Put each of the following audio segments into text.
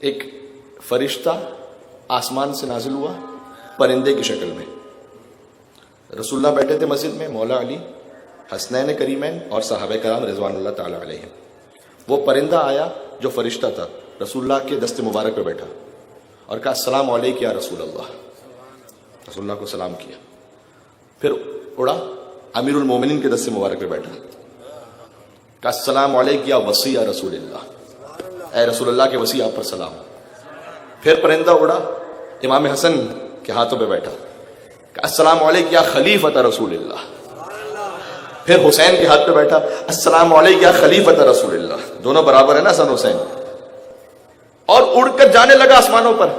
ایک فرشتہ آسمان سے نازل ہوا پرندے کی شکل میں. رسول اللہ بیٹھے تھے مسجد میں، مولا علی، حسنین کریمین اور صحابہ کرام رضوان اللہ تعالی علیہم. وہ پرندہ آیا جو فرشتہ تھا، رسول اللہ کے دست مبارک پہ بیٹھا اور کہا السلام علیک یا رسول اللہ. رسول اللہ کو سلام کیا، پھر اڑا امیر المومنین کے دست مبارک پہ بیٹھا، کہا السلام علیک یا وصی رسول اللہ، اے رسول اللہ کے وصی آپ پر سلام. پھر پرندہ اڑا امام حسن کے ہاتھوں پہ بیٹھا، کہا السلام علیک یا خلیفۃ رسول اللہ. پھر حسین کے ہاتھ پہ بیٹھا، السلام علیک یا خلیفۃ رسول اللہ. دونوں برابر ہیں نا حسن حسین. اور اڑ کر جانے لگا آسمانوں پر.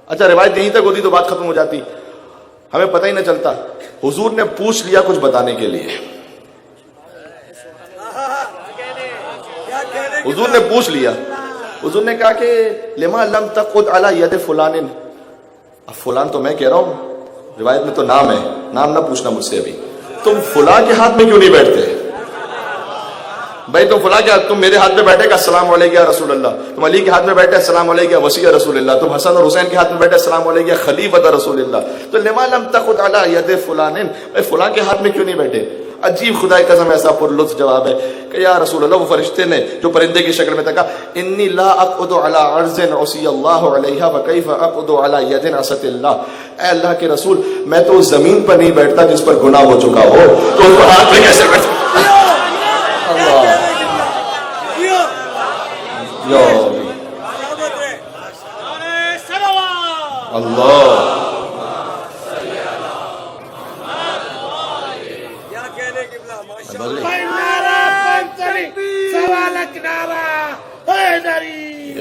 اچھا روایت یہیں تک ہوتی تو بات ختم ہو جاتی، ہمیں پتہ ہی نہ چلتا. حضور نے پوچھ لیا کچھ بتانے کے لیے. حضور نے پوچھ لیا، حضور نے کہا کہ لما لم تقعد علی ید فلان. اب فلان تو میں کہہ رہا ہوں، روایت میں تو نام ہے، نام نہ پوچھنا مجھ سے ابھی. تم فلاں کے ہاتھ میں کیوں نہیں بیٹھتے بھائی؟ تم فلاں کے ہاتھ، تم میرے ہاتھ میں بیٹھے گا السلام علیکم یا رسول اللہ، تم علی کے ہاتھ میں بیٹھے السلام علیکم یا وصی رسول اللہ، تم حسن اور حسین کے ہاتھ میں بیٹھے السلام علیکم یا خلیفۃ رسول اللہ. تو لما لم تقعد علی ید فلان، فلاں کے ہاتھ میں کیوں نہیں بیٹھے؟ عجیب خدا کی قسم ایسا پر لطف جواب ہے کہ یا رسول اللہ، وہ فرشتے نے جو پرندے کی شکل میں تھا کہا انی لا اقعد علی عرض عصی اللہ علیہ وکیف اقعد علی ید عصت اللہ. اے اللہ کے رسول، میں تو اس زمین پر نہیں بیٹھتا جس پر گناہ ہو چکا ہو، تو اس پر ہاتھ میں کیسے بیٹھ سکتا؟ اللہ سوالک نارا حیدری